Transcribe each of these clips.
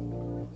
Yes.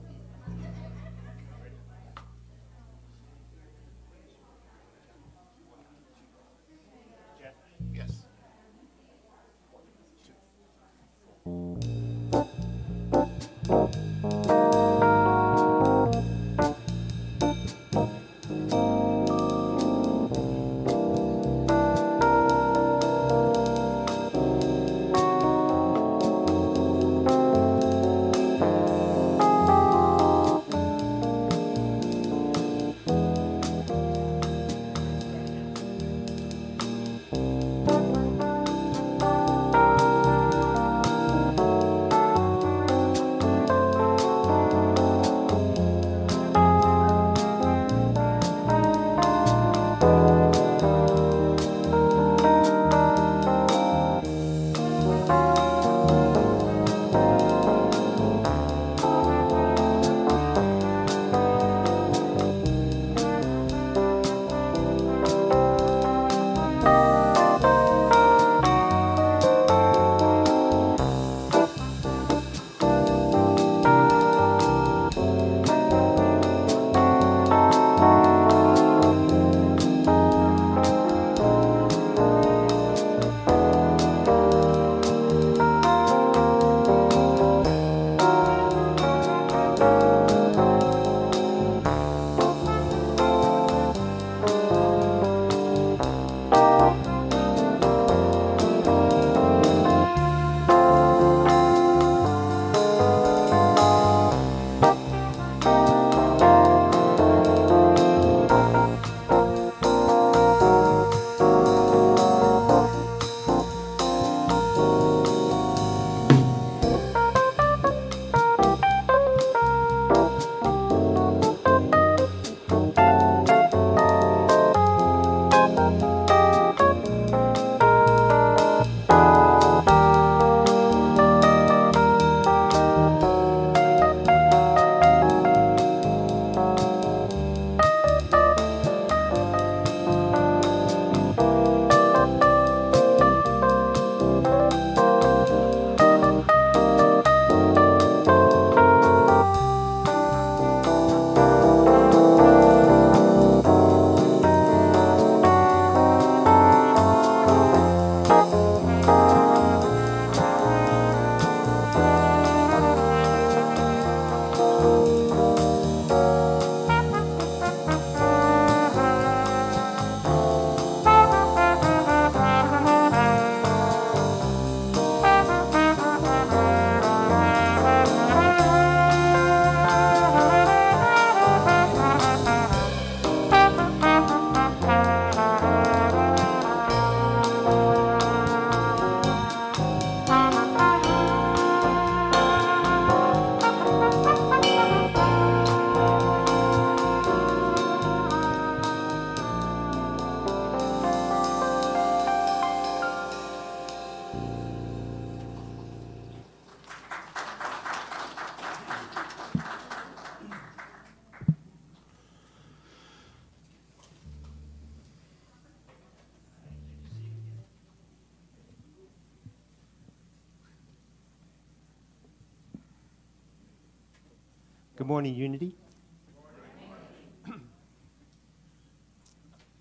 Good morning, Unity.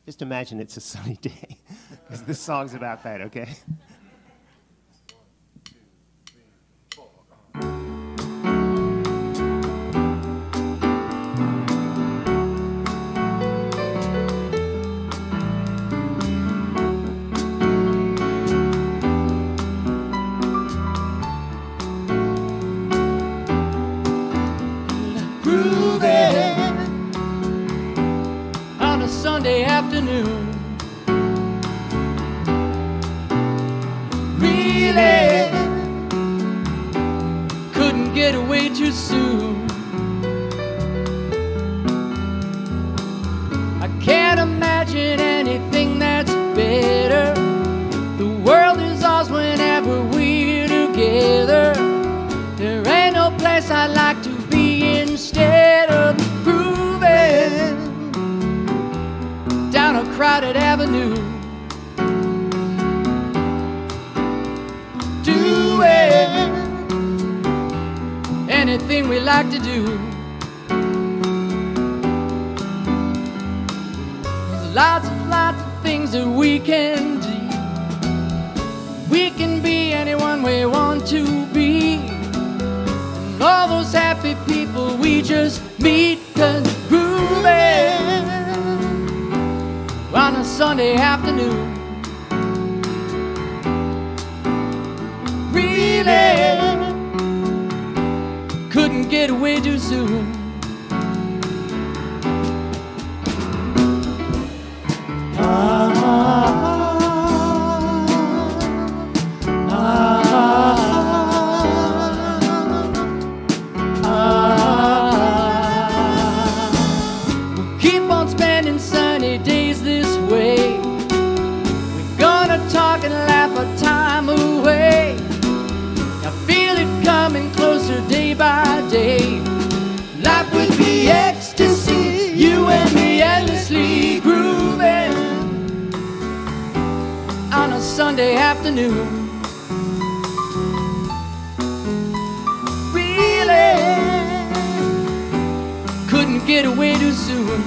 Just imagine it's a sunny day, because this song's about that, okay? Sunday afternoon, really couldn't get away too soon. I can't imagine anything that's better. The world is ours whenever we're together. There ain't no place I'd like to be instead of grooving down a crowded avenue, doing anything we like to do. There's lots of things that we can do. We can be anyone we want to be. And all those happy people we just meet, 'cause grooving on a Sunday afternoon really couldn't get away too soon. We'll keep on spending sunny days this way. We're gonna talk and laugh our time away. I feel it coming closer day by day. Life would be ecstasy, you and me endlessly grooving on a Sunday afternoon. Really couldn't get away too soon.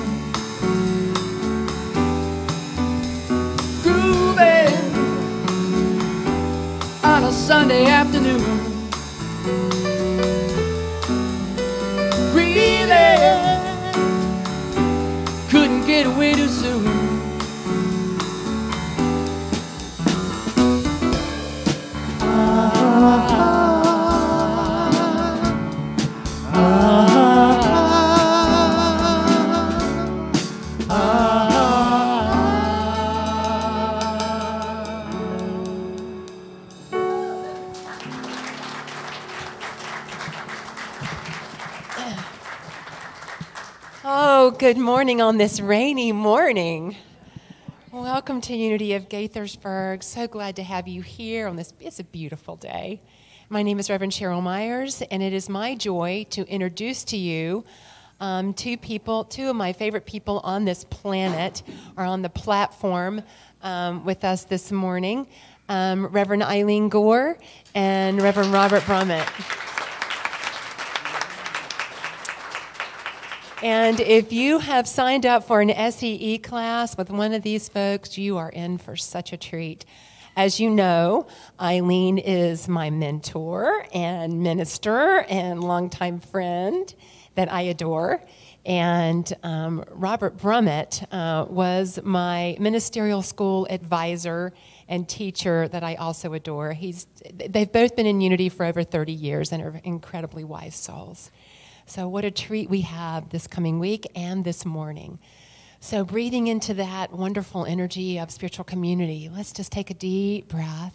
Grooving on a Sunday afternoon. Really couldn't get away too soon. Oh, good morning on this rainy morning. Welcome to Unity of Gaithersburg. So glad to have you here on this. It's a beautiful day. My name is Reverend Cheryl Myers, and it is my joy to introduce to you two of my favorite people on this planet are on the platform with us this morning, Reverend Eileen Gore and Reverend Robert Brummett. And if you have signed up for an SEE class with one of these folks, you are in for such a treat. As you know, Eileen is my mentor and minister and longtime friend that I adore. And Robert Brummett was my ministerial school advisor and teacher that I also adore. They've both been in Unity for over 30 years and are incredibly wise souls. So what a treat we have this coming week and this morning. So breathing into that wonderful energy of spiritual community, let's just take a deep breath.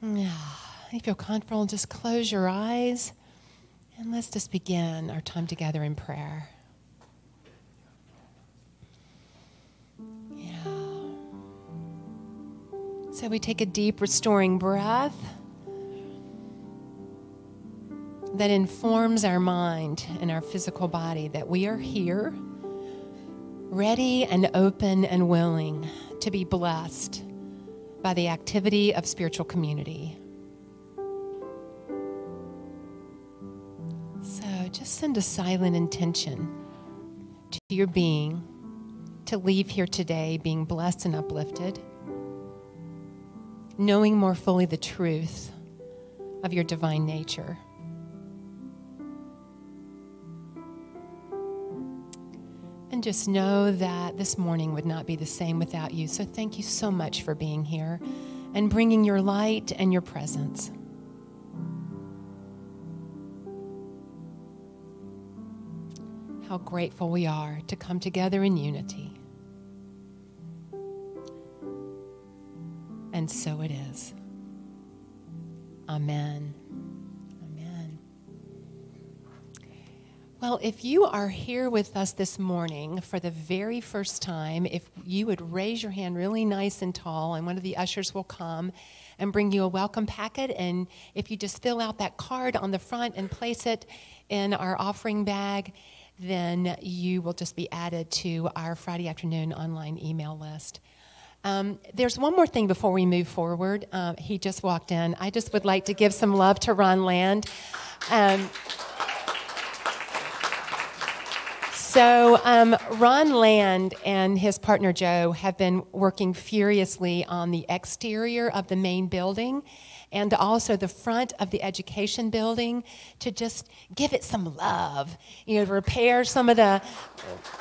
If you feel comfortable, just close your eyes and let's just begin our time together in prayer. Yeah. So we take a deep restoring breath that informs our mind and our physical body that we are here, ready and open and willing to be blessed by the activity of spiritual community. So just send a silent intention to your being to leave here today being blessed and uplifted, knowing more fully the truth of your divine nature. And just know that this morning would not be the same without you. So thank you so much for being here and bringing your light and your presence. How grateful we are to come together in unity. And so it is. Amen. Well, if you are here with us this morning for the very first time, if you would raise your hand really nice and tall, and one of the ushers will come and bring you a welcome packet. And if you just fill out that card on the front and place it in our offering bag, then you will just be added to our Friday afternoon online email list. There's one more thing before we move forward. He just walked in. I just would like to give some love to Ron Land. So Ron Land and his partner Joe have been working furiously on the exterior of the main building and also the front of the education building to just give it some love. You know, to repair some of the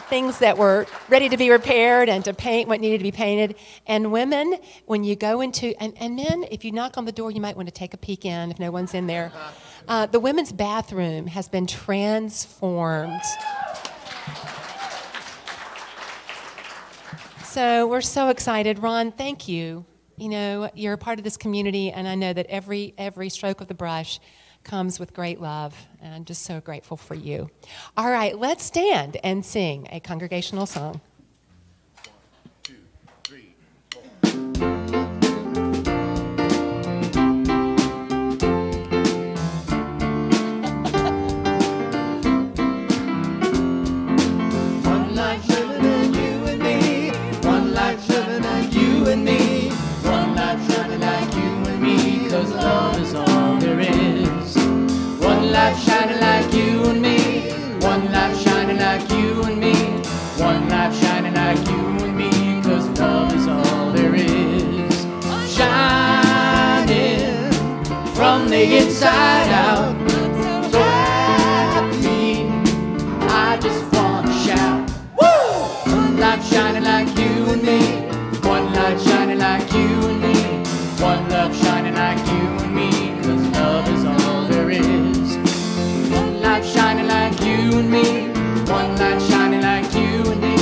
things that were ready to be repaired and to paint what needed to be painted. And women, when you go into, and men, if you knock on the door, you might want to take a peek in if no one's in there. The women's bathroom has been transformed. So we're so excited. Ron, thank you. You know, you're a part of this community, and I know that every stroke of the brush comes with great love, and I'm just so grateful for you. All right, let's stand and sing a congregational song. 1, 2, 3, 4. One life living in you and me. One life living like you and me. One life shining like you and me. 'Cause love is all there is. One life shining like you and me. One life shining like you and me. One life shining like you and me. 'Cause love is all there is. Shining from the inside out. So happy, I just want to shout. One light shining like you and me. One light shining like you and me. One love shining like you and me. 'Cause love is all there is. One light shining like you and me. One light shining like you and me.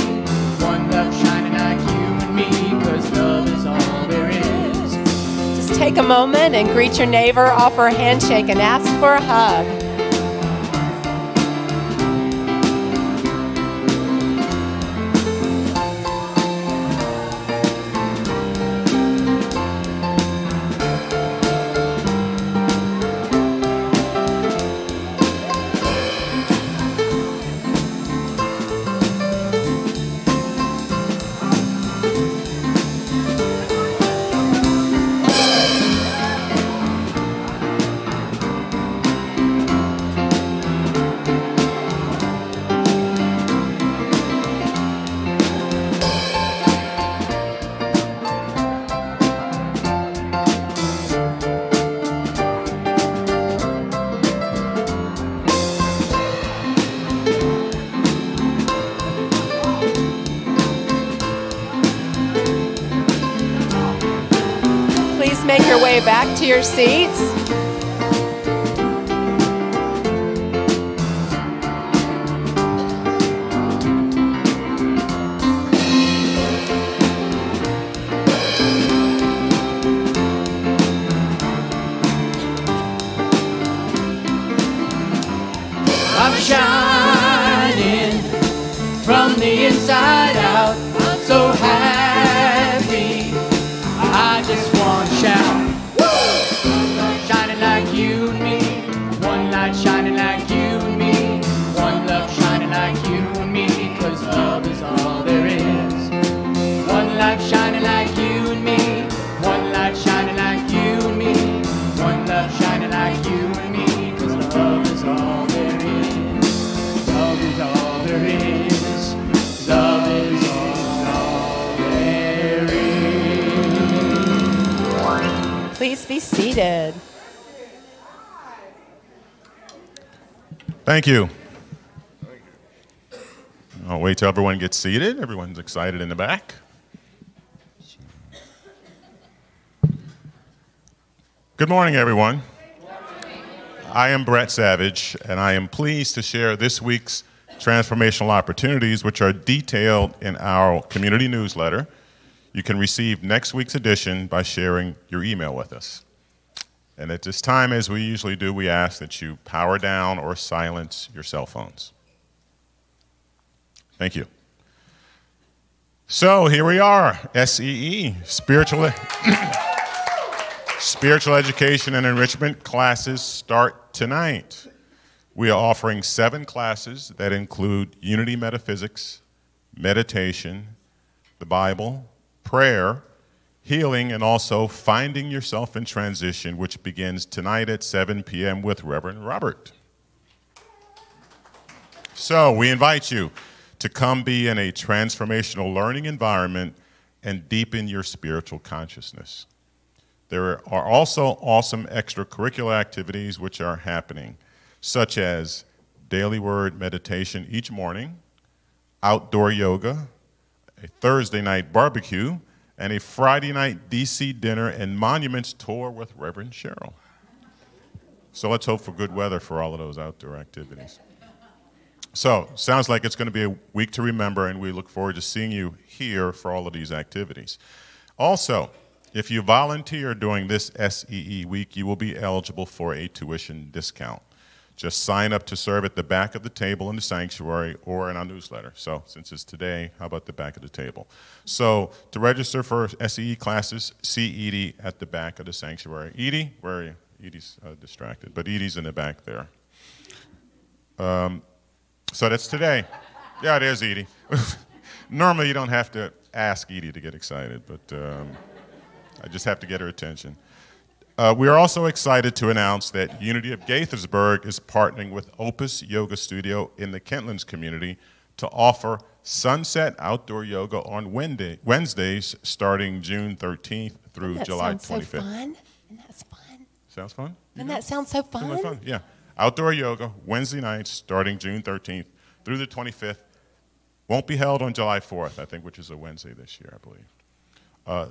One love shining like you and me. 'Cause love is all there is. Just take a moment and greet your neighbor, offer a handshake, and ask for a hug. Make your way back to your seats. I'm shining from the inside out. I'm so happy, I just want to shout. One light shining like you and me. One light shining like you and me. One love shining like you and me. 'Cause love is all there is. One light shining like you and me. One light shining like you and me. One love shining like you and me. 'Cause love is all there is. Love is all there is. Love is all there is. Please be seated. Thank you. I'll wait till everyone gets seated. Everyone's excited in the back. Good morning, everyone. I am Brett Savage, and I am pleased to share this week's transformational opportunities, which are detailed in our community newsletter. You can receive next week's edition by sharing your email with us. And at this time, as we usually do, we ask that you power down or silence your cell phones. Thank you. So here we are, SEE, Spiritual Education and Enrichment classes start tonight. We are offering 7 classes that include unity metaphysics, meditation, the Bible, prayer, healing, and also finding yourself in transition, which begins tonight at 7 p.m. with Reverend Robert. So we invite you to come be in a transformational learning environment and deepen your spiritual consciousness. There are also awesome extracurricular activities which are happening, such as daily word meditation each morning, outdoor yoga, a Thursday night barbecue, and a Friday night DC dinner and monuments tour with Reverend Cheryl. So let's hope for good weather for all of those outdoor activities. So, sounds like it's going to be a week to remember, and we look forward to seeing you here for all of these activities. Also, if you volunteer during this SEE week, you will be eligible for a tuition discount. Just sign up to serve at the back of the table in the sanctuary or in our newsletter. So, since it's today, how about the back of the table? So, to register for SEE classes, see Edie at the back of the sanctuary. Edie, where are you? Edie's distracted, but Edie's in the back there. So that's today. Yeah, there's Edie. Normally you don't have to ask Edie to get excited, but I just have to get her attention. We are also excited to announce that Unity of Gaithersburg is partnering with Opus Yoga Studio in the Kentlands community to offer sunset outdoor yoga on Wednesdays starting June 13th through July 25th. Sounds so fun. And that's fun. Sounds fun? Doesn't that sound so fun? Sounds fun, yeah. Outdoor yoga, Wednesday nights, starting June 13th through the 25th. Won't be held on July 4th, I think, which is a Wednesday this year, I believe.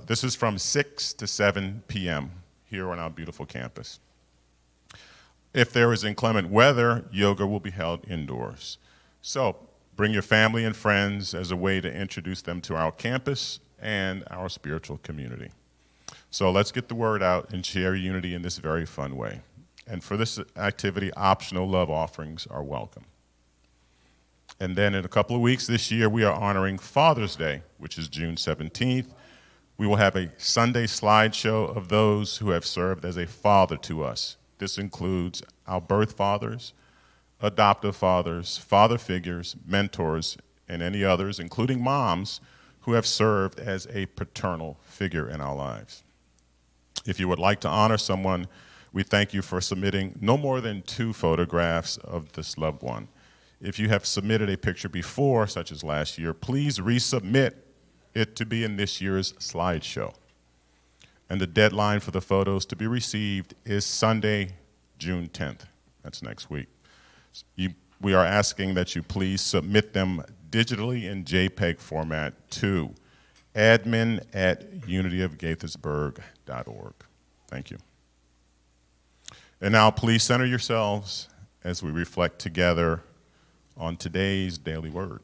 This is from 6 to 7 p.m. here on our beautiful campus. If there is inclement weather, yoga will be held indoors. So bring your family and friends as a way to introduce them to our campus and our spiritual community. So let's get the word out and share unity in this very fun way. And for this activity, optional love offerings are welcome. And then in a couple of weeks this year, we are honoring Father's Day, which is June 17th. We will have a Sunday slideshow of those who have served as a father to us. This includes our birth fathers, adoptive fathers, father figures, mentors, and any others, including moms, who have served as a paternal figure in our lives. If you would like to honor someone, we thank you for submitting no more than 2 photographs of this loved one. If you have submitted a picture before, such as last year, please resubmit it to be in this year's slideshow. And the deadline for the photos to be received is Sunday, June 10th. That's next week. We are asking that you please submit them digitally in JPEG format to admin@unityofgaithersburg.org. Thank you. And now please center yourselves as we reflect together on today's daily word.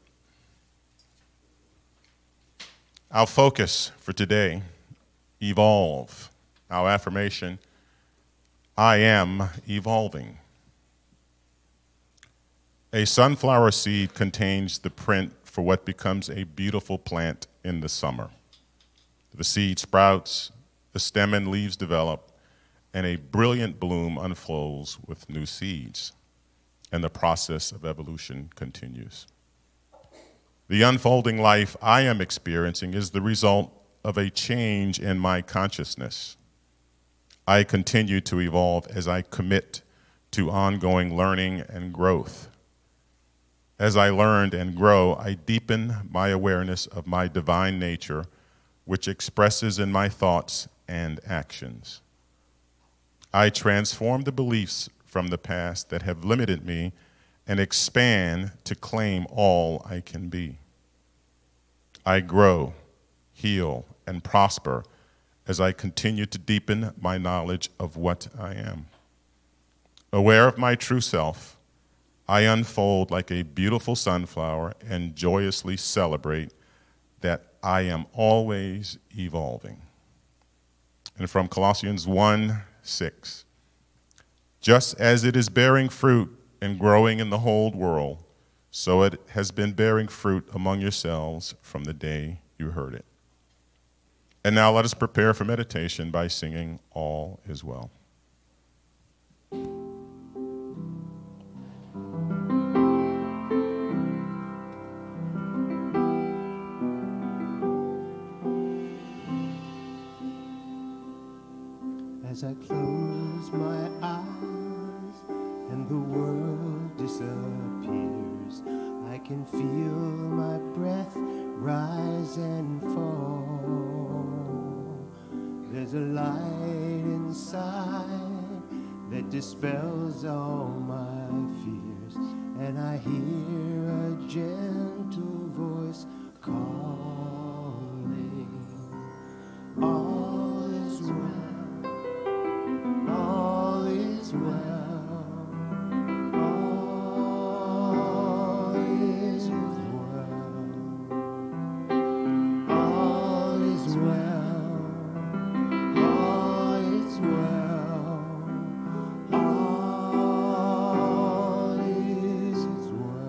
Our focus for today, evolve. Our affirmation, I am evolving. A sunflower seed contains the print for what becomes a beautiful plant in the summer. The seed sprouts, the stem and leaves develop, and a brilliant bloom unfolds with new seeds, and the process of evolution continues. The unfolding life I am experiencing is the result of a change in my consciousness. I continue to evolve as I commit to ongoing learning and growth. As I learn and grow, I deepen my awareness of my divine nature, which expresses in my thoughts and actions. I transform the beliefs from the past that have limited me and expand to claim all I can be. I grow, heal, and prosper as I continue to deepen my knowledge of what I am. Aware of my true self, I unfold like a beautiful sunflower and joyously celebrate that I am always evolving. And from Colossians 1:6, just as it is bearing fruit and growing in the whole world, so it has been bearing fruit among yourselves from the day you heard it. And now let us prepare for meditation by singing All Is Well. as I close my eyes and the world disappears. I can feel my breath rise and fall. There's a light inside that dispels all my fears, and I hear a gentle voice calling. All is well, all is well, all is well, all is well, all is well, all is well.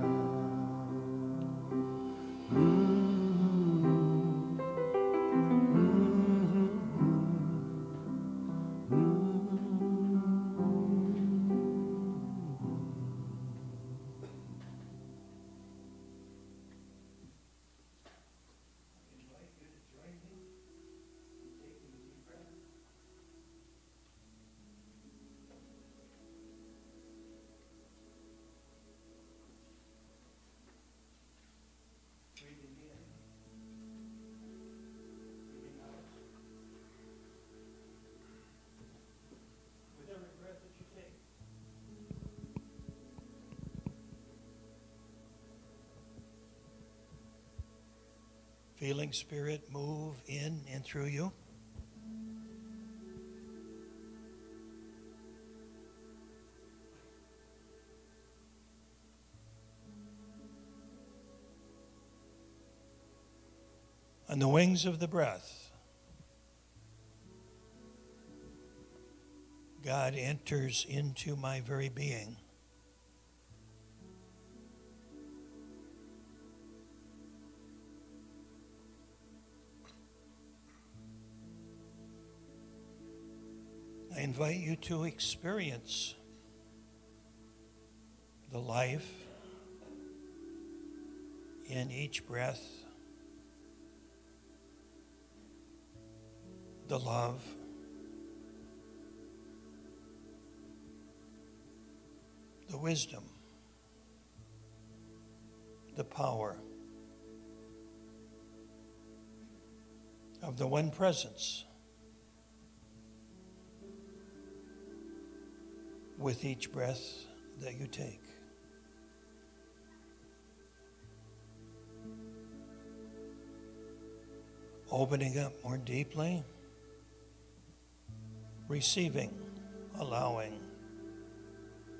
Feeling Spirit move in and through you. On the wings of the breath, God enters into my very being. I invite you to experience the life in each breath, the love, the wisdom, the power of the one presence with each breath that you take. Opening up more deeply, receiving, allowing,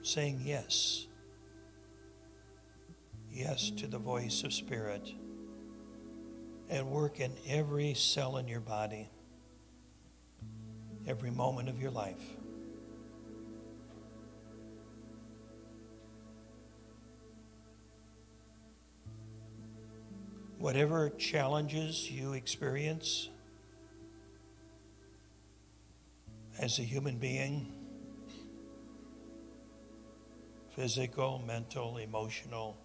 saying yes. Yes to the voice of Spirit at work in every cell in your body, every moment of your life. Whatever challenges you experience as a human being, physical, mental, emotional,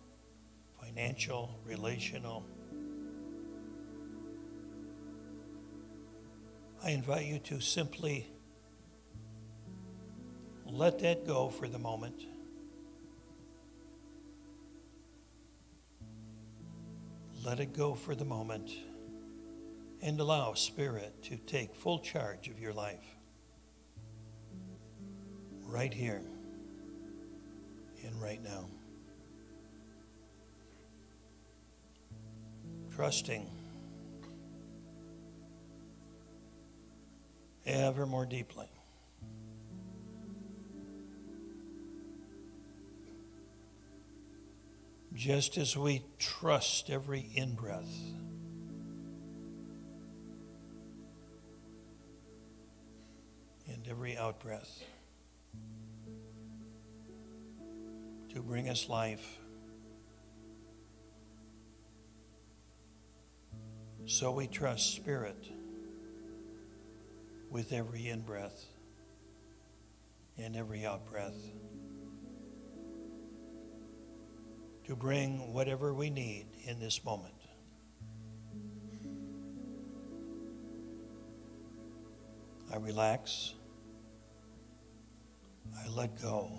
financial, relational, I invite you to simply let that go for the moment. Let it go for the moment and allow Spirit to take full charge of your life right here and right now. Trusting ever more deeply. Just as we trust every in-breath, and every out-breath to bring us life, so we trust Spirit with every in-breath and every out-breath to bring whatever we need in this moment. I relax I let go.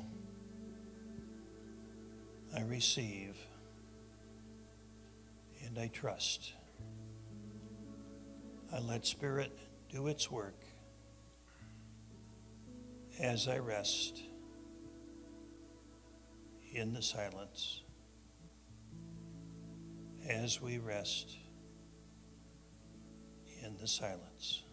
I receive. And I trust. I let Spirit do its work as I rest in the silence, as we rest in the silence.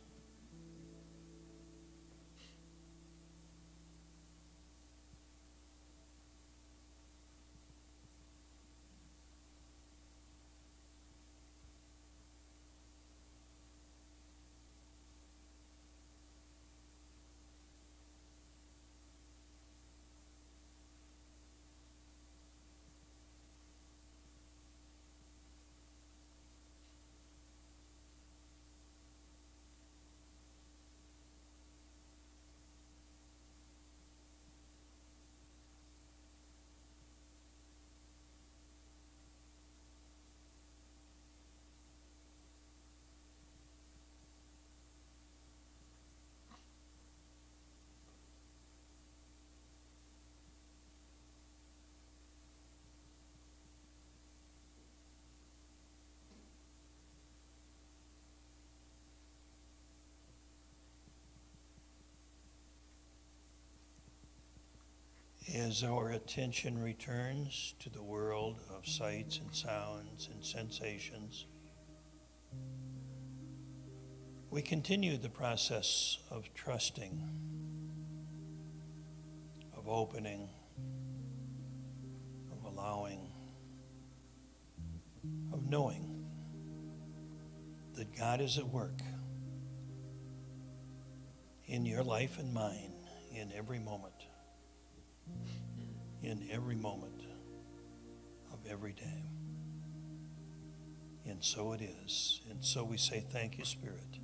As our attention returns to the world of sights and sounds and sensations, we continue the process of trusting, of opening, of allowing, of knowing that God is at work in your life and mine in every moment. In every moment of every day. And so it is. And so we say thank you, Spirit.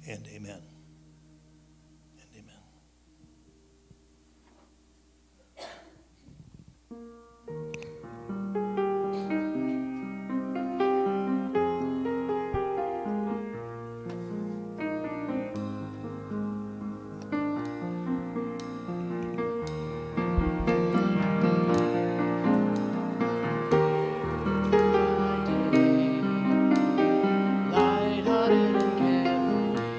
And amen. And amen. Lighthearted and carefree,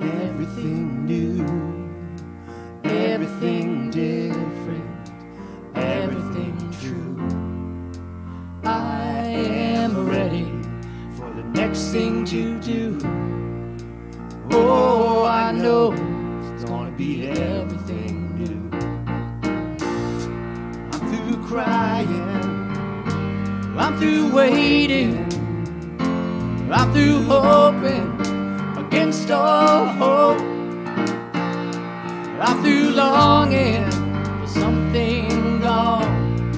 everything new, everything different, everything true. I am ready for the next thing to do. Oh, I know it's gonna be everything new. I'm through crying, I'm through waiting, I'm through hoping against all hope. I'm through longing for something gone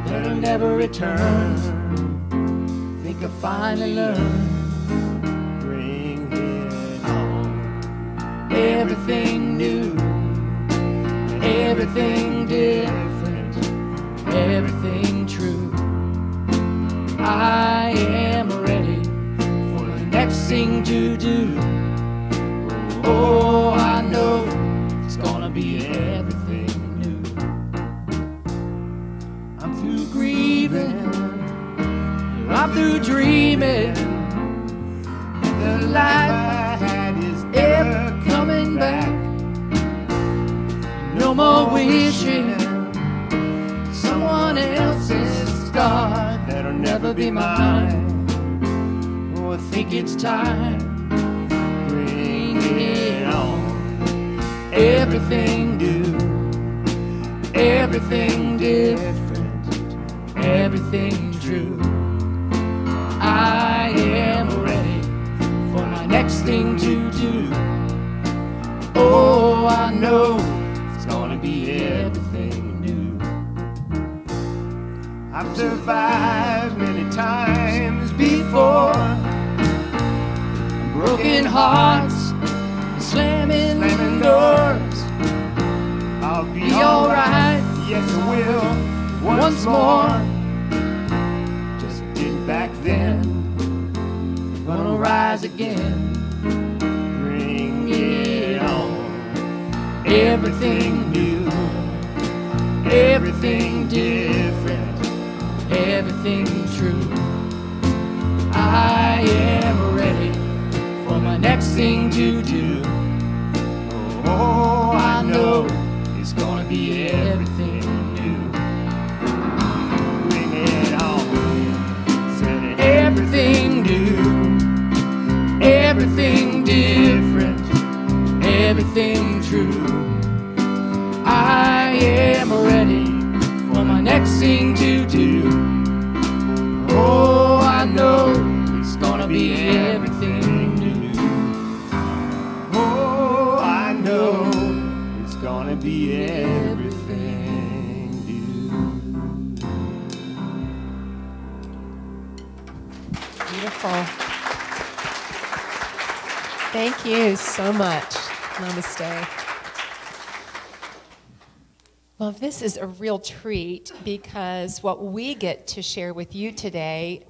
that'll never return. Think I finally learned. Bring it on. Everything new, everything to do. Oh, I know it's gonna be everything new. I'm through grieving, I'm through dreaming. The life I had is ever coming back. No more wishing someone else's star that'll never be mine. Oh, I think it's time. Bring it on. Everything new, everything different, everything true. I am ready for my next thing to do. Oh, I know it's gonna be everything new. I've survived many times before. Broken hearts, slamming doors. I'll be alright. Yes, I will. Once more, Just did back then. gonna rise again. Bring it on. Everything new, everything different, everything true. I am ready for my next thing to do. Oh, I know it's gonna be everything new. Bring it on. Said it. Everything new, everything different, everything true. I am ready for my next thing to do. Oh, I know it's gonna be everything new. Oh, I know it's gonna be everything new. Beautiful. Thank you so much. Namaste. Well, this is a real treat because what we get to share with you today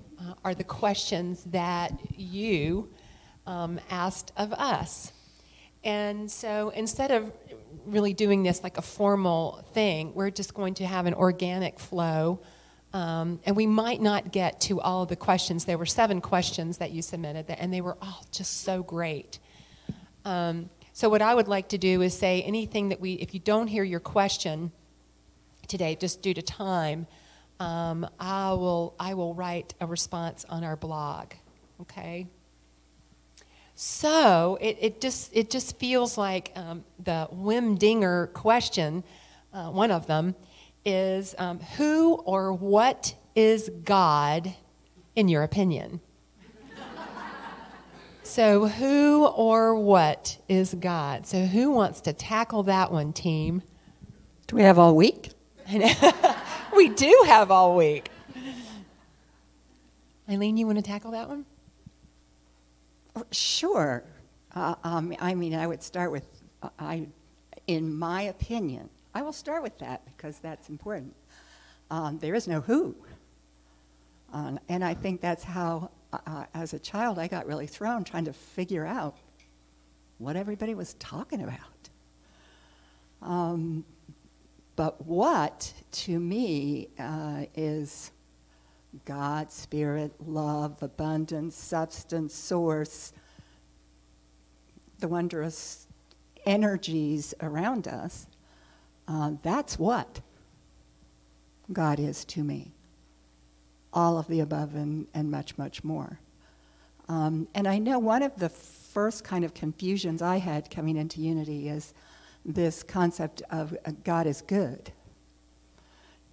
are the questions that you asked of us. And so instead of really doing this like a formal thing, we're just going to have an organic flow. And we might not get to all of the questions. There were 7 questions that you submitted, and they were all just so great. So what I would like to do is say anything that if you don't hear your question today, just due to time, I will write a response on our blog. Okay. So it just feels like the Wim-Dinger question. One of them is who or what is God in your opinion? So who or what is God? So who wants to tackle that one, team? Do we have all week? We do have all week. Eileen, you want to tackle that one? Sure. I mean, I would start with, in my opinion, I will start with that because that's important. There is no who. And I think that's how, as a child, I got really thrown trying to figure out what everybody was talking about. But what, to me, is God, spirit, love, abundance, substance, source, the wondrous energies around us. That's what God is to me. All of the above and much, much more. And I know one of the first kind of confusions I had coming into Unity is this concept of God is good.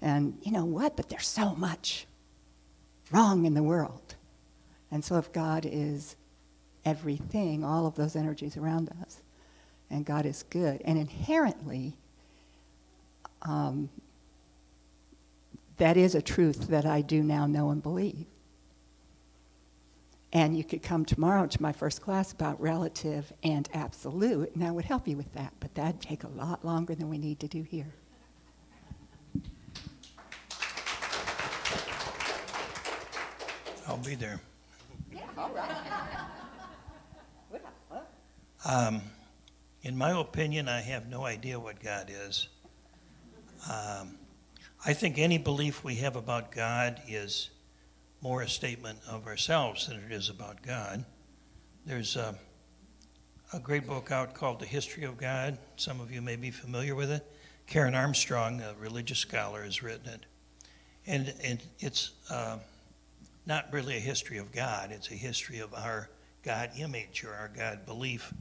And you know what? But there's so much wrong in the world. And so if God is everything, all of those energies around us, and God is good, and inherently, that is a truth that I do now know and believe. And you could come tomorrow to my first class about relative and absolute, and I would help you with that, but that'd take a lot longer than we need to do here. I'll be there. Yeah, all right. In my opinion, I have no idea what God is. I think any belief we have about God is more a statement of ourselves than it is about God. There's a great book out called The History of God. Some of you may be familiar with it. Karen Armstrong, a religious scholar, has written it. And it's not really a history of God. It's a history of our God image or our God belief.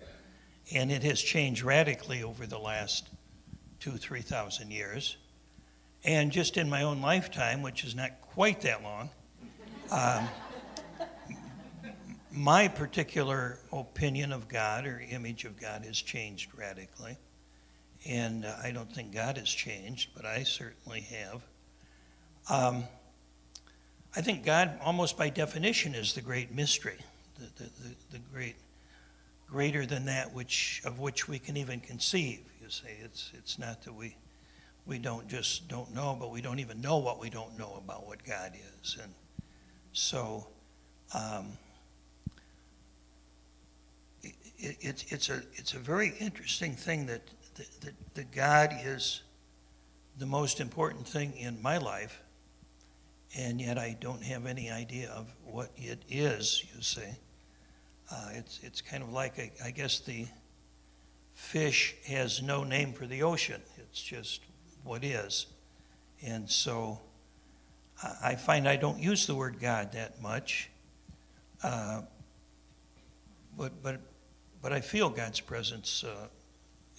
And it has changed radically over the last 2,000-3,000 years. And just in my own lifetime, which is not quite that long, my particular opinion of God or image of God has changed radically. And I don't think God has changed, but I certainly have. I think God, almost by definition, is the great mystery, the greater than that of which we can even conceive. You say it's not that we don't know, but we don't even know what we don't know about what God is. And so it's a very interesting thing that God is the most important thing in my life, and yet I don't have any idea of what it is, you see. It's kind of like, I guess the fish has no name for the ocean. It's just what is. And so I find I don't use the word God that much, but I feel God's presence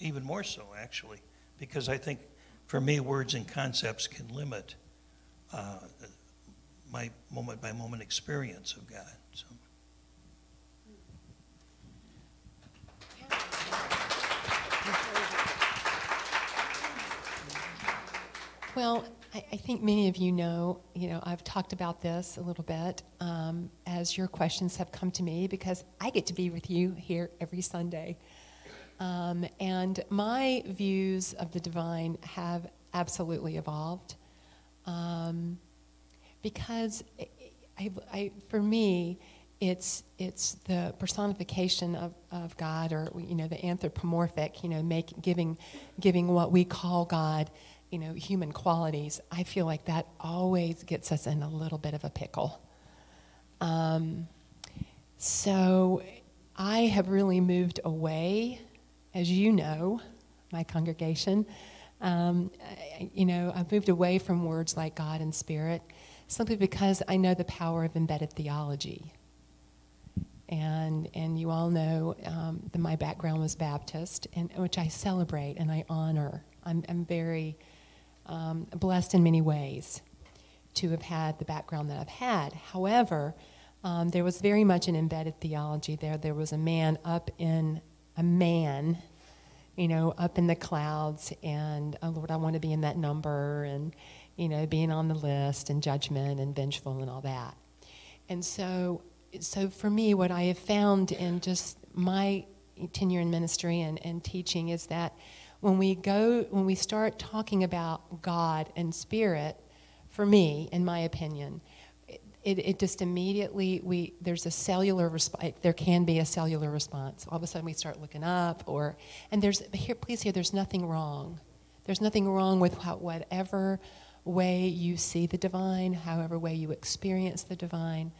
even more so, actually, because I think for me words and concepts can limit my moment-by-moment experience of God. So. Well, I think many of you know, I've talked about this a little bit as your questions have come to me, because I get to be with you here every Sunday. And my views of the divine have absolutely evolved, because for me, it's the personification of God, or the anthropomorphic, giving what we call God, human qualities. I feel like that always gets us in a little bit of a pickle. So I have really moved away, as you know, my congregation. I've moved away from words like God and Spirit, simply because I know the power of embedded theology. And you all know that my background was Baptist, which I celebrate and I honor. I'm very blessed in many ways to have had the background that I've had. However, there was very much an embedded theology there. There was a man up in the clouds, and, oh Lord, I want to be in that number, and, being on the list, and judgment, and vengeful, and all that. And so for me, what I have found in just my tenure in ministry and teaching is that when we start talking about God and Spirit, for me, in my opinion, it just immediately, there's a cellular response. There can be a cellular response. All of a sudden we start looking up, and please hear, there's nothing wrong. There's nothing wrong with whatever way you see the divine, however way you experience the divine.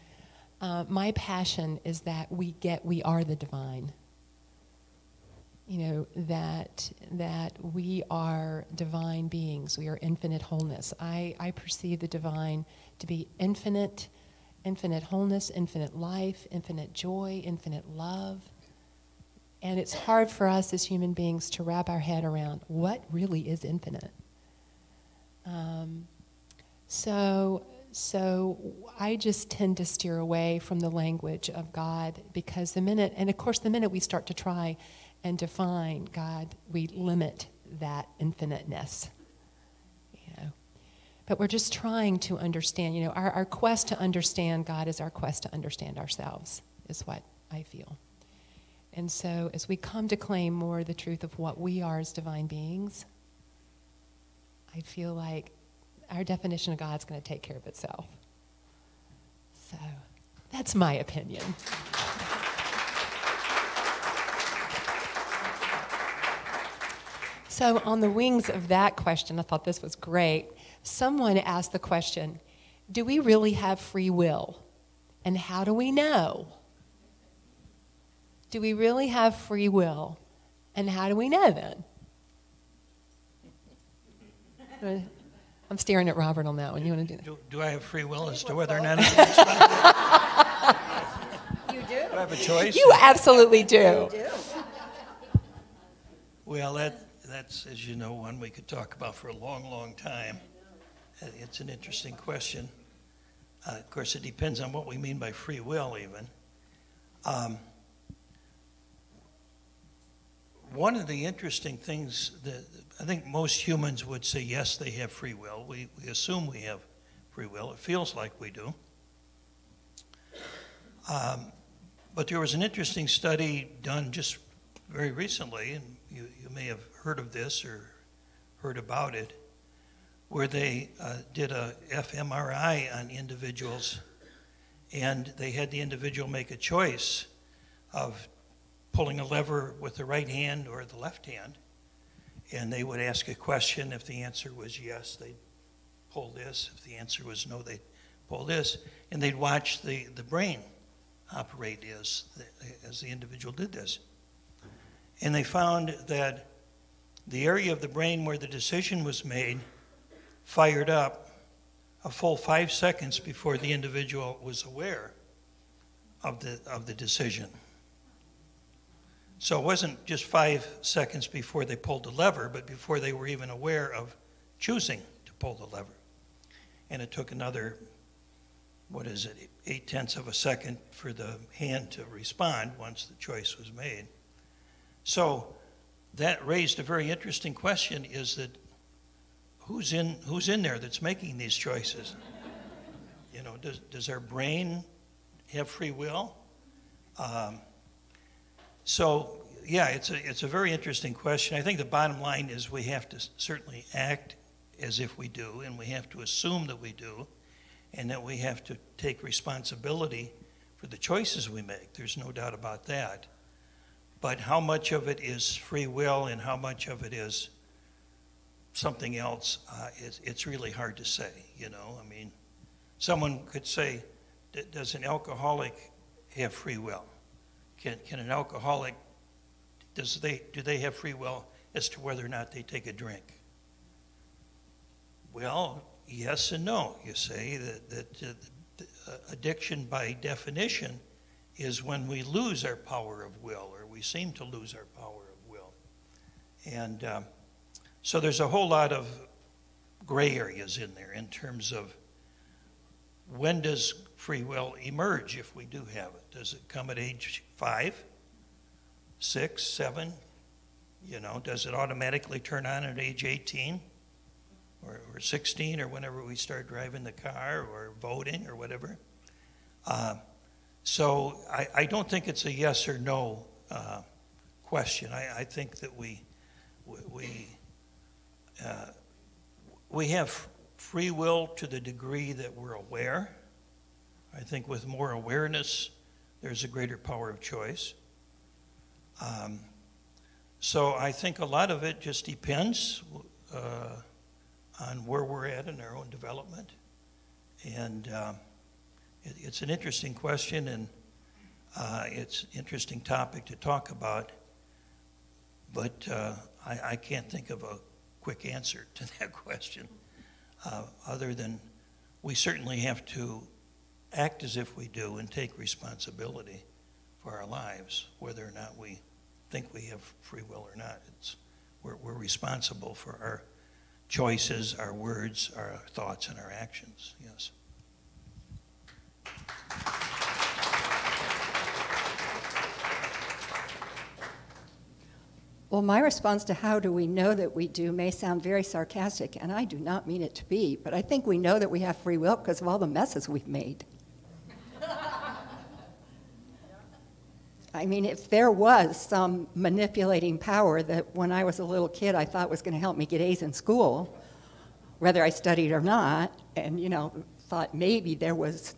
My passion is that we are the divine. That we are divine beings. We are infinite wholeness. I perceive the divine to be infinite wholeness, infinite life, infinite joy, infinite love. And it's hard for us as human beings to wrap our head around what really is infinite. So I just tend to steer away from the language of God, because the minute we start to try and define God, we limit that infiniteness. But we're just trying to understand. Our quest to understand God is our quest to understand ourselves, is what I feel. And so as we come to claim more the truth of what we are as divine beings, I feel like our definition of God is going to take care of itself. So that's my opinion. So, on the wings of that question, I thought this was great. Someone asked the question, do we really have free will? And how do we know? Do we really have free will? And how do we know then? I'm staring at Robert on that one. You want to do that? Do I have free will as to whether or not I You do. do I have a choice? You absolutely do. You do. Well, that's, as you know, one we could talk about for a long, long time. It's an interesting question. Of course, it depends on what we mean by free will, even. One of the interesting things that I think most humans would say, yes, they have free will. We assume we have free will. It feels like we do. But there was an interesting study done just very recently, and you may have heard of this or heard about it, where they did a fMRI on individuals, and they had the individual make a choice of pulling a lever with the right hand or the left hand, and they would ask a question. If the answer was yes, they'd pull this. If the answer was no, they'd pull this, and they'd watch the brain operate as the individual did this. And they found that the area of the brain where the decision was made fired up a full 5 seconds before the individual was aware of the decision. So it wasn't just 5 seconds before they pulled the lever, but before they were even aware of choosing to pull the lever. And it took another, 0.8 of a second for the hand to respond once the choice was made. So that raised a very interesting question, is that who's in there that's making these choices? You know, does our brain have free will? So yeah, it's a very interesting question. I think the bottom line is we have to certainly act as if we do, and we have to assume that we do, and that we have to take responsibility for the choices we make. There's no doubt about that. But how much of it is free will and how much of it is something else, it's really hard to say, you know. I mean, someone could say, does an alcoholic have free will? Can an alcoholic, do they have free will as to whether or not they take a drink? Well, yes and no. You say that addiction by definition is when we lose our power of will, or we seem to lose our power of will. And so there's a whole lot of gray areas in there in terms of when does free will emerge if we do have it. Does it come at age 5, 6, 7? You know, does it automatically turn on at age 18 or 16 or whenever we start driving the car or voting or whatever? So I don't think it's a yes or no question. I think that we have free will to the degree that we're aware. I think with more awareness, there's a greater power of choice. So I think a lot of it just depends on where we're at in our own development. And it's an interesting question, and it's an interesting topic to talk about. But I can't think of a quick answer to that question, other than we certainly have to act as if we do and take responsibility for our lives, whether or not we think we have free will or not. We're responsible for our choices, our words, our thoughts, and our actions. Yes. Well, my response to how do we know that we do may sound very sarcastic, and I do not mean it to be, but I think we know that we have free will because of all the messes we've made. I mean, if there was some manipulating power that when I was a little kid I thought was going to help me get A's in school, whether I studied or not, and, you know, thought maybe there was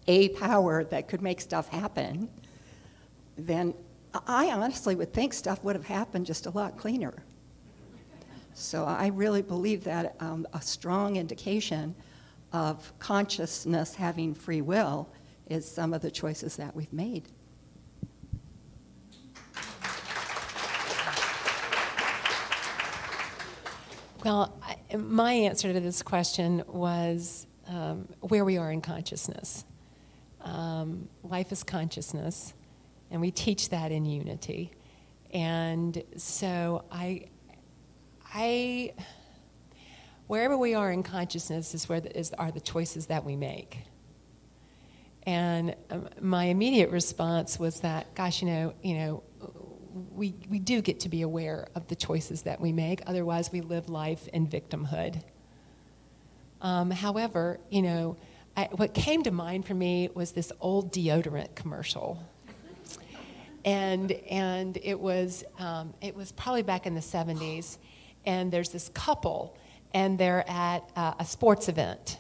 a power that could make stuff happen, then I honestly would think stuff would have happened just a lot cleaner. So I really believe that a strong indication of consciousness having free will is some of the choices that we've made. Well, my answer to this question was where we are in consciousness. Life is consciousness, and we teach that in Unity. And so wherever we are in consciousness is where are the choices that we make. And my immediate response was that, gosh, we do get to be aware of the choices that we make. Otherwise, we live life in victimhood. However, what came to mind for me was this old deodorant commercial. And it was probably back in the 70s, and there's this couple, and they're at a sports event,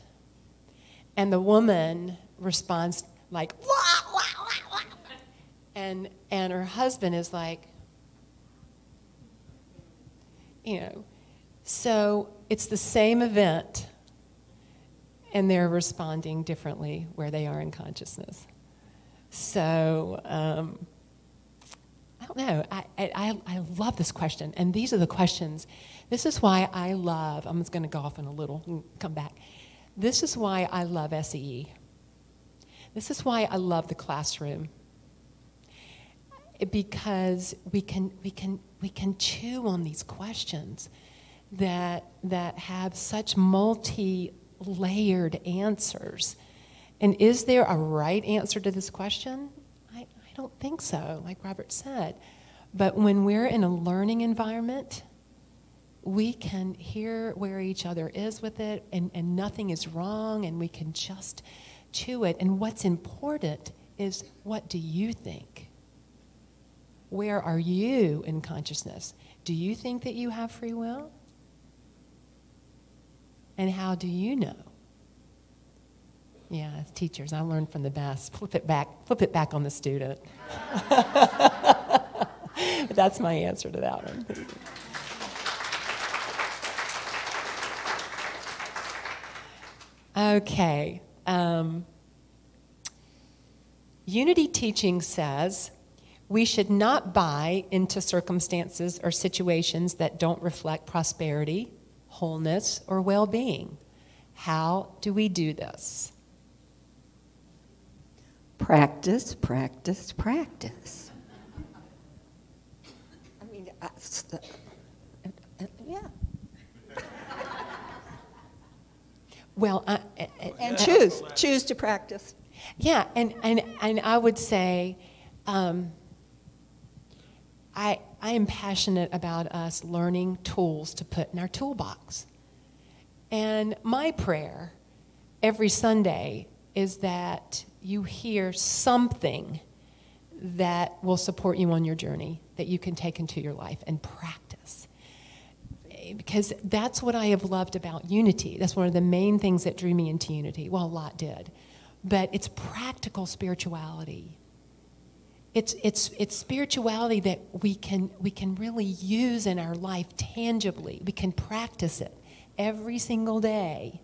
and the woman responds like, wah, wah, wah, wah. And her husband is like, so it's the same event, and they're responding differently where they are in consciousness. So I don't know. I love this question, and these are the questions. This is why I love, I'm just going to go off in a little and come back. This is why I love SEE. This is why I love the classroom. Because we can chew on these questions that have such multi-layered answers. And is there a right answer to this question? I don't think so, like Robert said. But when we're in a learning environment, we can hear where each other is with it, and nothing is wrong, and we can just chew it. And what's important is, what do you think? Where are you in consciousness? Do you think that you have free will? And how do you know? Yeah, as teachers, I learned from the best. Flip it back on the student. That's my answer to that one. Okay. Unity teaching says we should not buy into circumstances or situations that don't reflect prosperity, wholeness, or well-being. How do we do this? Practice, practice, practice. I mean, yeah. Well, And choose to practice. yeah, and I would say, I am passionate about us learning tools to put in our toolbox. And my prayer every Sunday is that you hear something that will support you on your journey, that you can take into your life and practice. Because that's what I have loved about Unity. That's one of the main things that drew me into Unity. Well, a lot did. But it's practical spirituality. It's spirituality that we can really use in our life tangibly. We can practice it every single day.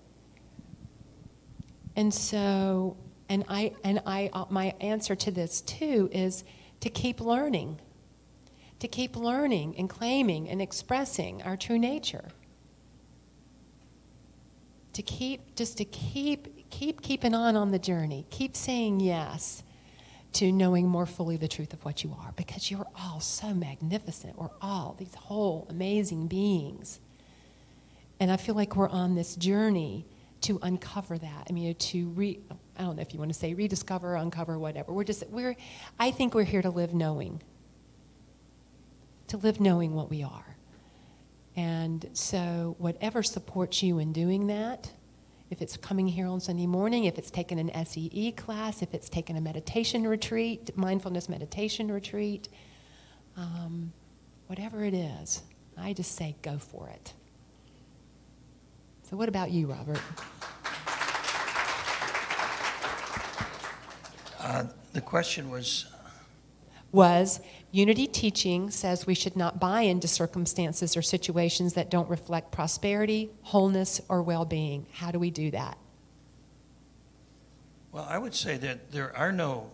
And so, my answer to this too is to keep learning and claiming and expressing our true nature. To keep keeping on the journey. Keep saying yes to knowing more fully the truth of what you are, because you're all so magnificent. We're all these whole amazing beings. And I feel like we're on this journey to uncover that. I mean, I don't know if you want to say rediscover, uncover, whatever. I think we're here to live knowing what we are. And so whatever supports you in doing that, if it's coming here on Sunday morning, if it's taking an SEE class, if it's taking a meditation retreat, mindfulness meditation retreat, whatever it is, I just say go for it. So what about you, Robert? The question was... was unity teaching says we should not buy into circumstances or situations that don't reflect prosperity, wholeness, or well-being. How do we do that? Well, I would say that there are no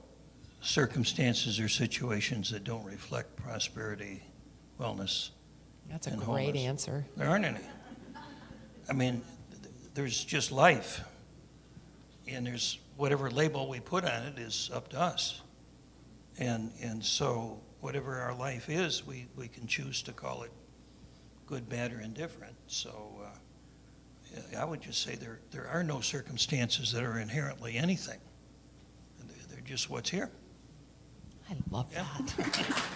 circumstances or situations that don't reflect prosperity, wellness. That's a and great wholeness. answer. There aren't any. I mean, there's just life, and there's whatever label we put on it is up to us. And so whatever our life is, we can choose to call it good, bad, or indifferent. So I would just say there are no circumstances that are inherently anything. They're just what's here. I love Yeah. that.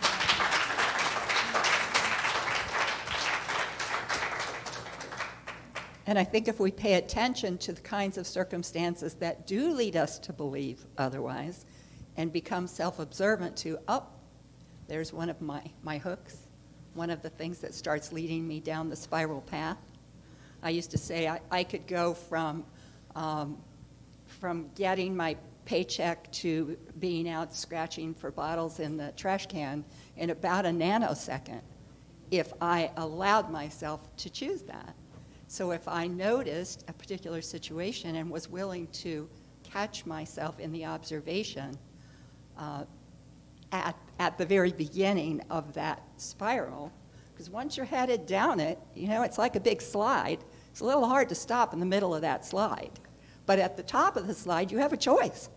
And I think if we pay attention to the kinds of circumstances that do lead us to believe otherwise and become self-observant to, oh, there's one of my hooks, one of the things that starts leading me down the spiral path. I used to say I could go from getting my paycheck to being out scratching for bottles in the trash can in about a nanosecond if I allowed myself to choose that. So if I noticed a particular situation and was willing to catch myself in the observation at the very beginning of that spiral, because once you're headed down it, you know, it's like a big slide. It's a little hard to stop in the middle of that slide. But at the top of the slide, you have a choice.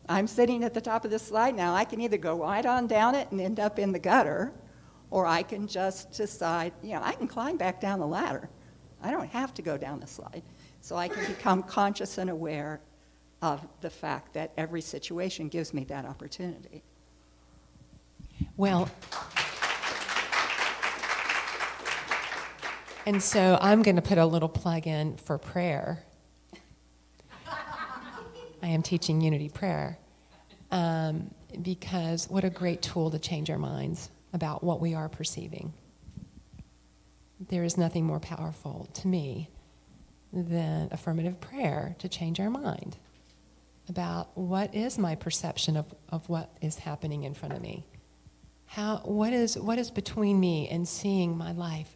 I'm sitting at the top of this slide now. I can either go right on down it and end up in the gutter, or I can just decide, you know, I can climb back down the ladder. I don't have to go down the slide. So I can become conscious and aware of the fact that every situation gives me that opportunity. Well, and so I'm going to put a little plug in for prayer. I am teaching unity prayer because what a great tool to change our minds about what we are perceiving. There is nothing more powerful to me than affirmative prayer to change our mind about what is my perception of what is happening in front of me. What is between me and seeing my life,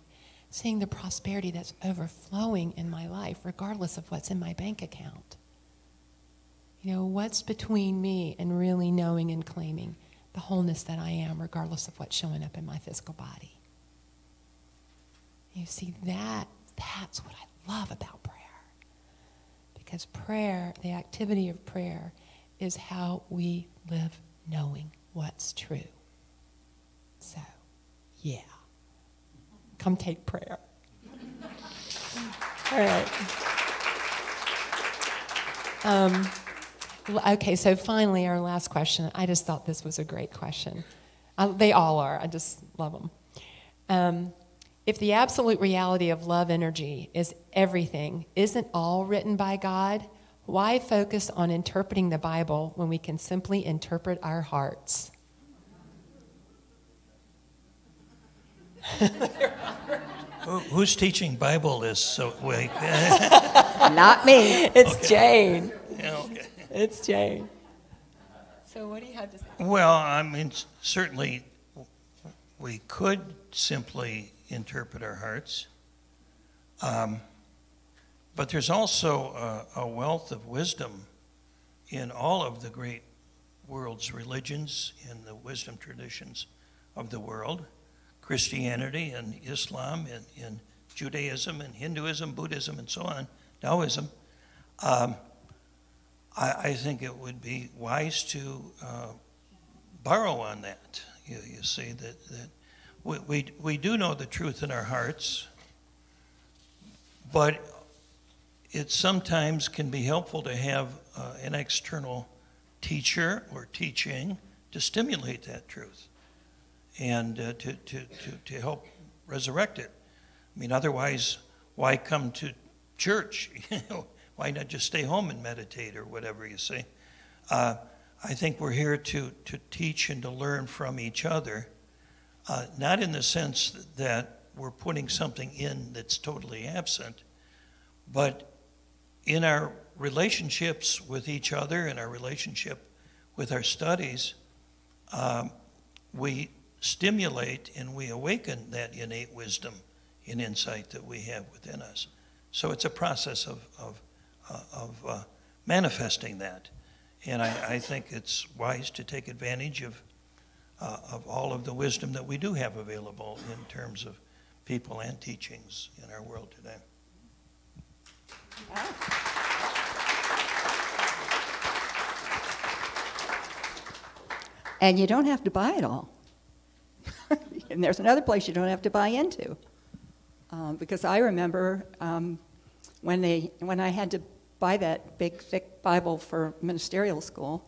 seeing the prosperity that's overflowing in my life, regardless of what's in my bank account. You know, what's between me and really knowing and claiming the wholeness that I am, regardless of what's showing up in my physical body. You see, that's what I love about prayer. Because prayer, the activity of prayer, is how we live knowing what's true. So, yeah. Come take prayer. All right. Okay, so finally, our last question. I just thought this was a great question. They all are. I just love them. If the absolute reality of love energy is everything, isn't all written by God, why focus on interpreting the Bible when we can simply interpret our hearts? Who's teaching Bible this? So wait. Not me. It's okay. Jane. Yeah, okay. It's Jane. So what do you have to say? Well, I mean, certainly we could simply interpret our hearts. But there's also a wealth of wisdom in all of the great world's religions, in the wisdom traditions of the world, Christianity and Islam and Judaism and Hinduism, Buddhism and so on, Taoism. I think it would be wise to borrow on that. You see, that we do know the truth in our hearts, but it sometimes can be helpful to have an external teacher or teaching to stimulate that truth and to help resurrect it. I mean, otherwise, why come to church? Why not just stay home and meditate or whatever you say? I think we're here to teach and to learn from each other, not in the sense that we're putting something in that's totally absent, but in our relationships with each other, in our relationship with our studies, we stimulate and we awaken that innate wisdom and insight that we have within us. So it's a process of manifesting that. And I think it's wise to take advantage of all of the wisdom that we do have available in terms of people and teachings in our world today. And you don't have to buy it all. And there's another place you don't have to buy into. Because I remember when I had to buy that big, thick Bible for ministerial school,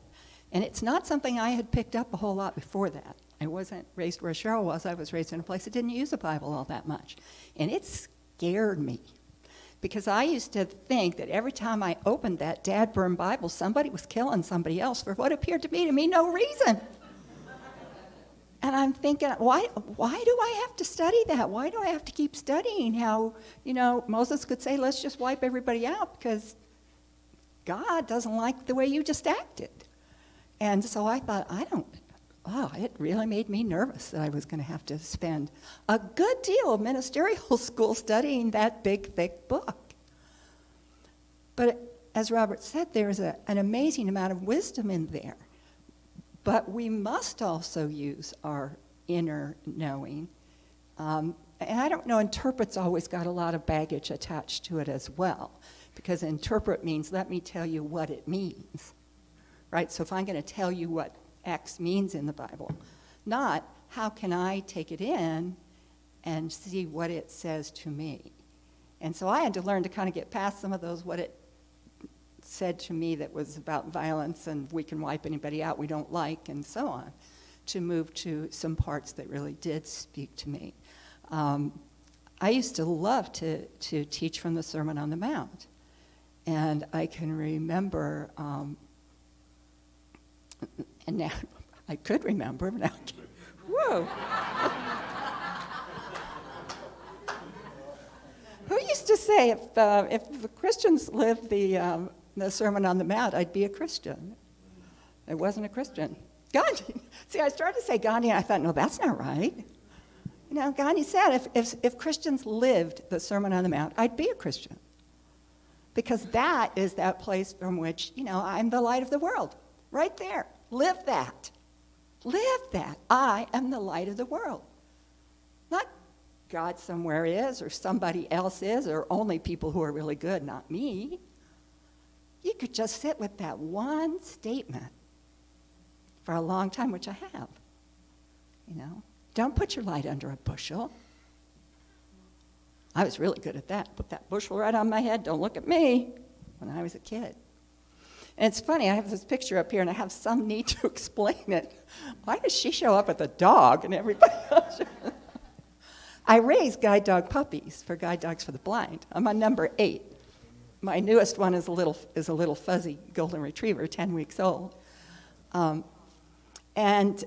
and it's not something I had picked up a whole lot before that. I wasn't raised where Cheryl was. I was raised in a place that didn't use a Bible all that much. And it scared me. Because I used to think that every time I opened that dad-burned Bible, somebody was killing somebody else for what appeared to me no reason. And I'm thinking, why do I have to study that? Why do I have to keep studying how, Moses could say, let's just wipe everybody out because God doesn't like the way you just acted. And so I thought, it really made me nervous that I was going to have to spend a good deal of ministerial school studying that big, thick book. But as Robert said, there's an amazing amount of wisdom in there. But we must also use our inner knowing. And I don't know, interpret's always got a lot of baggage attached to it as well. Because interpret means, let me tell you what it means. Right? So if I'm going to tell you what X means in the Bible, not how can I take it in and see what it says to me. And so I had to learn to kind of get past some of those what it said to me that was about violence and we can wipe anybody out we don't like and so on, to move to some parts that really did speak to me. I used to love to teach from the Sermon on the Mount. And I can remember, and now I could remember, but now I can't. Whoa. Who used to say if the Christians lived the Sermon on the Mount, I'd be a Christian? I wasn't a Christian. Gandhi. See, I started to say Gandhi, and I thought, no, that's not right. Gandhi said if Christians lived the Sermon on the Mount, I'd be a Christian. Because that is that place from which, I'm the light of the world. Right there. Live that. Live that. I am the light of the world. Not God somewhere is, or somebody else is, or only people who are really good, not me. You could just sit with that one statement for a long time, which I have. Don't put your light under a bushel. I was really good at that. Put that bushel right on my head. Don't look at me. When I was a kid. And it's funny, I have this picture up here, and I have some need to explain it. Why does she show up with a dog and everybody else? I raise guide dog puppies for Guide Dogs for the Blind. I'm on number 8. My newest one is a little fuzzy golden retriever, 10 weeks old. And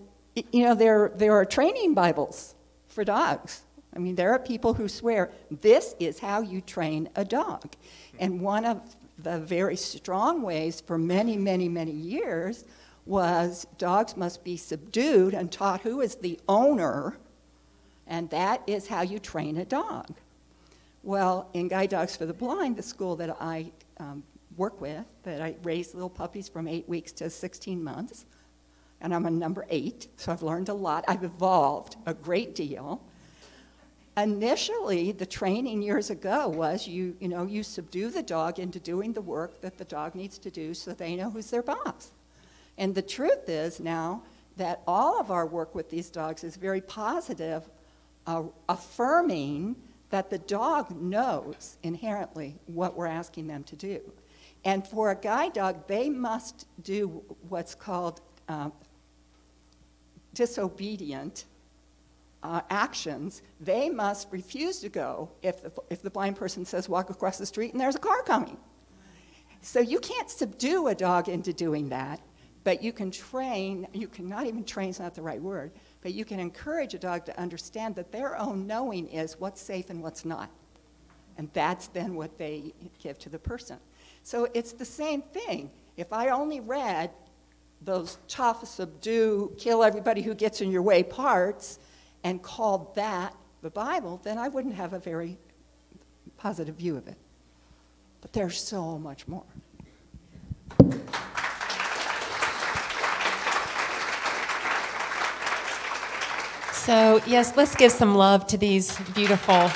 there are training Bibles for dogs. I mean, there are people who swear this is how you train a dog. And one of the very strong ways for many, many, many years was dogs must be subdued and taught who is the owner, and that is how you train a dog. Well, in Guide Dogs for the Blind, the school that I work with, that I raise little puppies from 8 weeks to 16 months, and I'm on number 8, so I've learned a lot. I've evolved a great deal. Initially, the training years ago was you subdue the dog into doing the work that the dog needs to do so they know who's their boss. And the truth is now that all of our work with these dogs is very positive, affirming that the dog knows inherently what we're asking them to do. And for a guide dog, they must do what's called disobedient actions. They must refuse to go if the blind person says walk across the street and there's a car coming. So you can't subdue a dog into doing that, but you can train, you cannot even train is not the right word, but you can encourage a dog to understand that their own knowing is what's safe and what's not. And that's then what they give to the person. So it's the same thing. If I only read those tough, subdue, kill everybody who gets in your way parts and called that the Bible, then I wouldn't have a very positive view of it. But there's so much more. So, yes, let's give some love to these beautiful.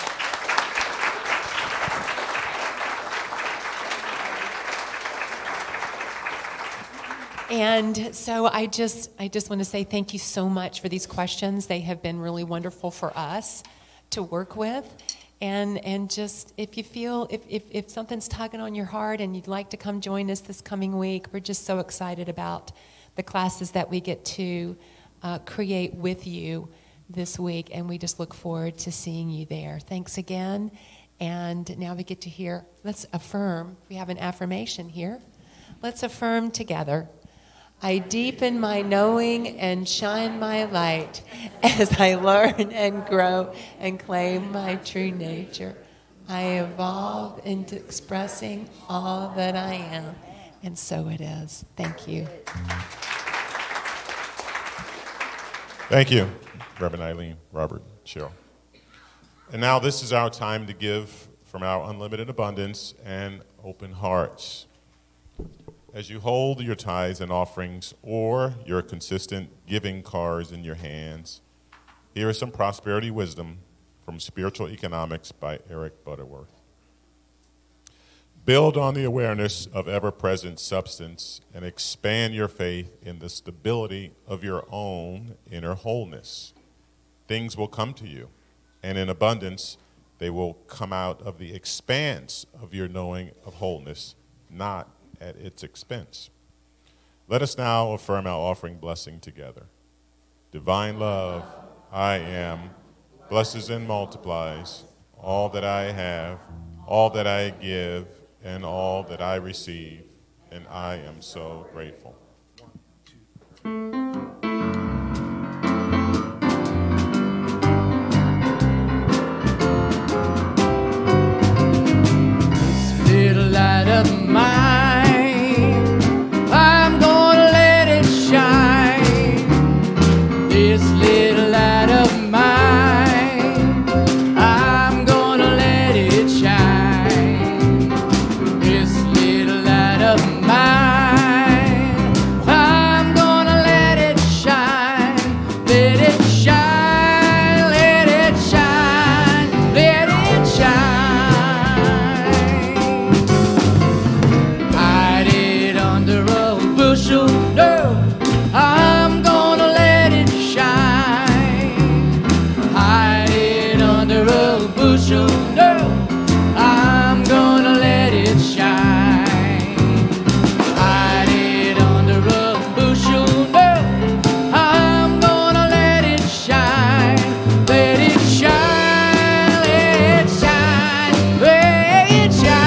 And so I just want to say thank you so much for these questions. They have been really wonderful for us to work with. And just if you feel, if something's tugging on your heart and you'd like to come join us this coming week, we're just so excited about the classes that we get to create with you this week. And we just look forward to seeing you there. Thanks again. And now we get to hear, let's affirm. We have an affirmation here. Let's affirm together. I deepen my knowing and shine my light as I learn and grow and claim my true nature. I evolve into expressing all that I am, and so it is. Thank you. Thank you, Reverend Eileen, Robert, Cheryl. And now this is our time to give from our unlimited abundance and open hearts. As you hold your tithes and offerings or your consistent giving cards in your hands, here is some prosperity wisdom from Spiritual Economics by Eric Butterworth. Build on the awareness of ever-present substance and expand your faith in the stability of your own inner wholeness. Things will come to you, and in abundance, they will come out of the expanse of your knowing of wholeness, not at its expense. Let us now affirm our offering blessing together. Divine love, I am, blesses and multiplies all that I have, all that I give, and all that I receive, and I am so grateful. Little light of mine, I'm gonna let it shine. This little light of mine, I'm gonna let it shine. This little light of mine, I'm gonna let it shine. Let it shine, let it shine, let it shine. Hide it under a bushel, no, I'm gonna let it shine. Hide it under a bushel, no, I'm gonna let it shine. Hide it under a bushel, no, I'm gonna let it shine. Let it shine, let it shine, let it shine.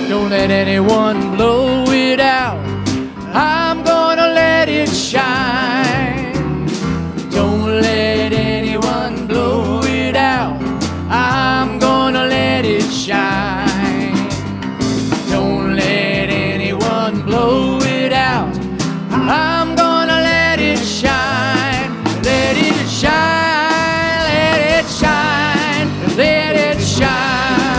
Don't let anyone blow it out. I'm gonna let it shine. Don't let anyone blow it out. I'm gonna let it shine. Don't let anyone blow it out. I'm gonna let it shine. Let it shine, let it shine, let it shine.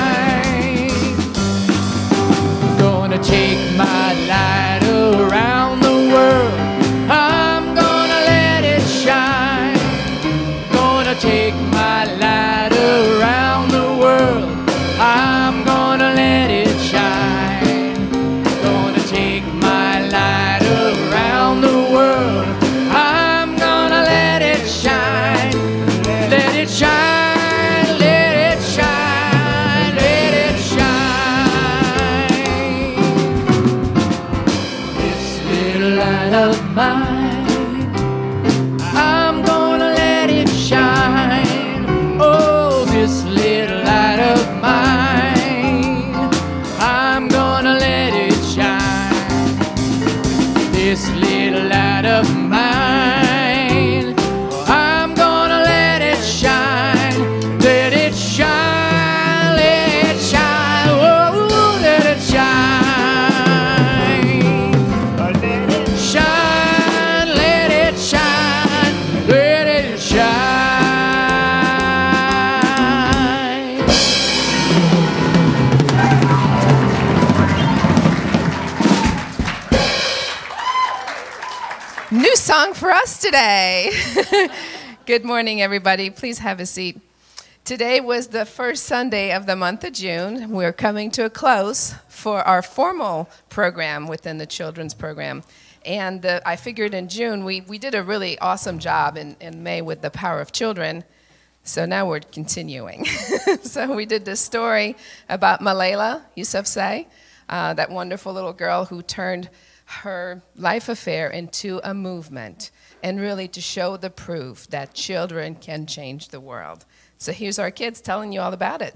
song for us today. Good morning, everybody. Please have a seat. Today was the first Sunday of the month of June. We're coming to a close for our formal program within the children's program. And I figured in June, we did a really awesome job in May with the Power of Children. So now we're continuing. So we did this story about Malayla Yousafzai, that wonderful little girl who turned her life affair into a movement, and really to show the proof that children can change the world. So here's our kids telling you all about it.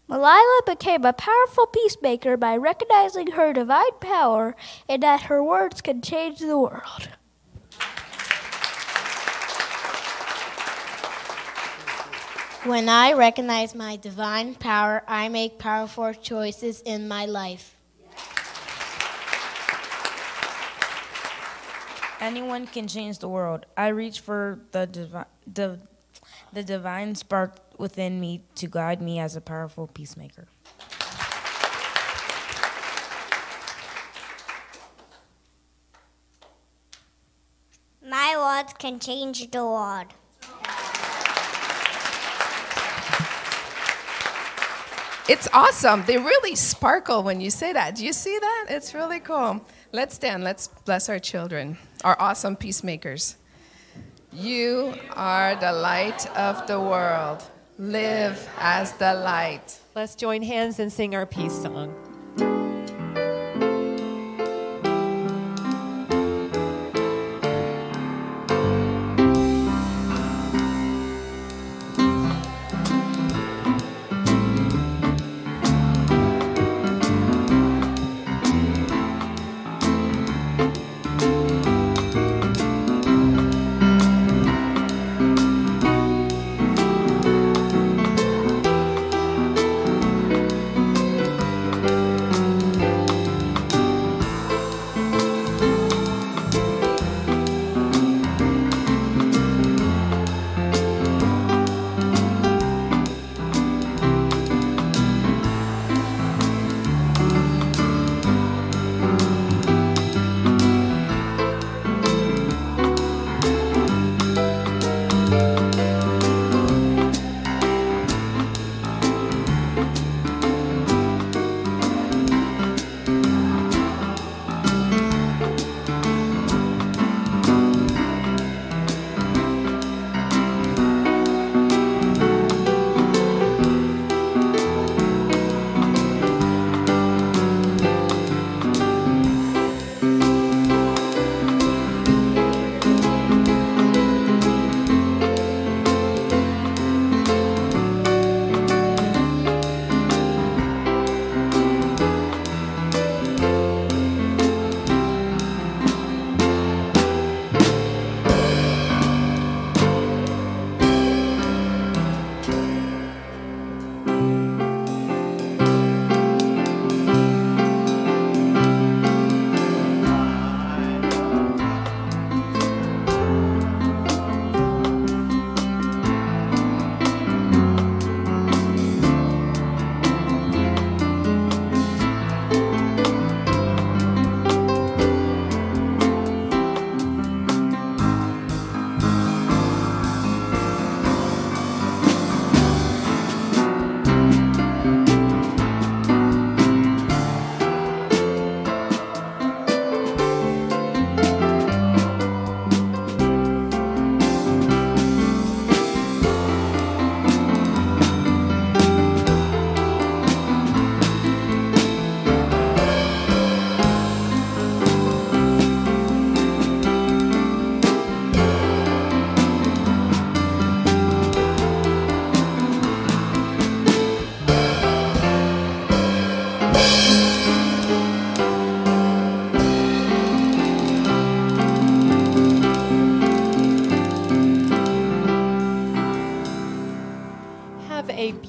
Malayla became a powerful peacemaker by recognizing her divine power and that her words can change the world. When I recognize my divine power, I make powerful choices in my life. Anyone can change the world. I reach for the divine spark within me to guide me as a powerful peacemaker. My words can change the world. It's awesome. They really sparkle when you say that. Do you see that? It's really cool. Let's stand. Let's bless our children, our awesome peacemakers. You are the light of the world. Live as the light. Let's join hands and sing our peace song.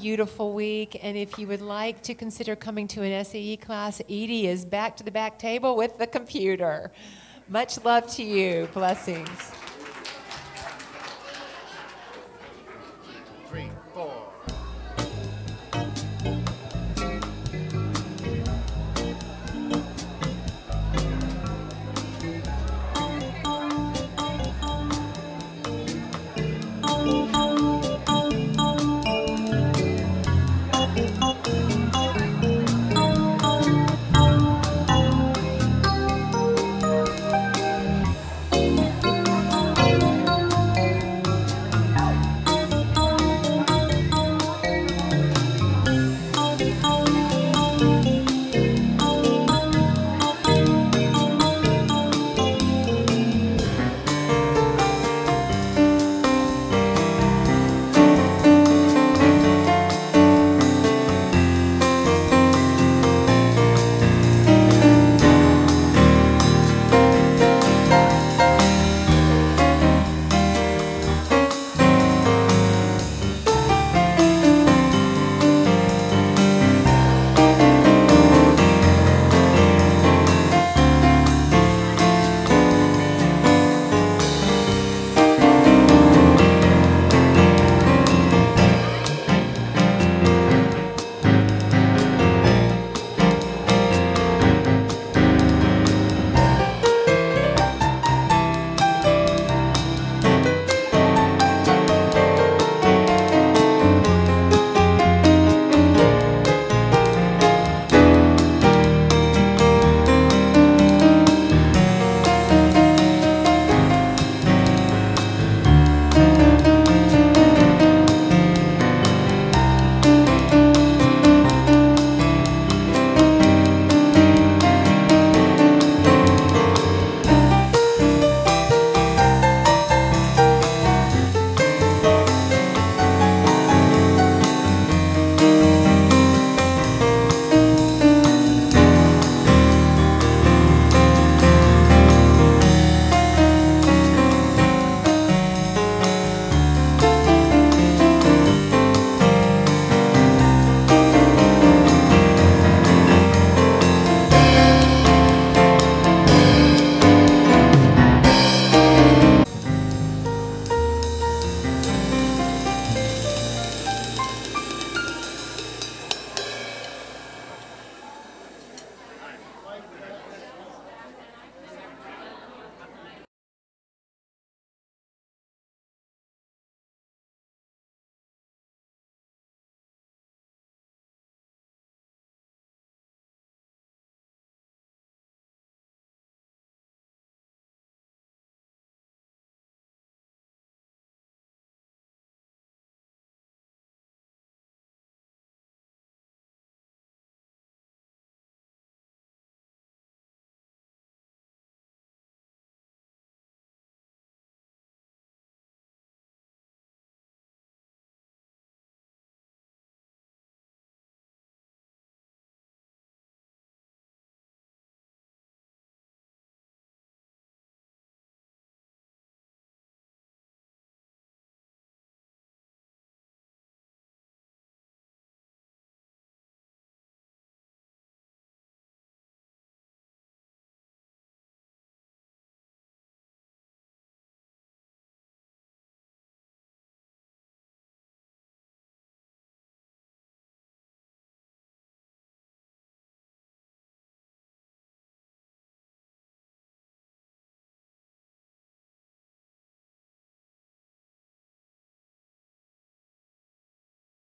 Beautiful week, and if you would like to consider coming to an SAE class, Edie is back to the back table with the computer. Much love to you. Blessings.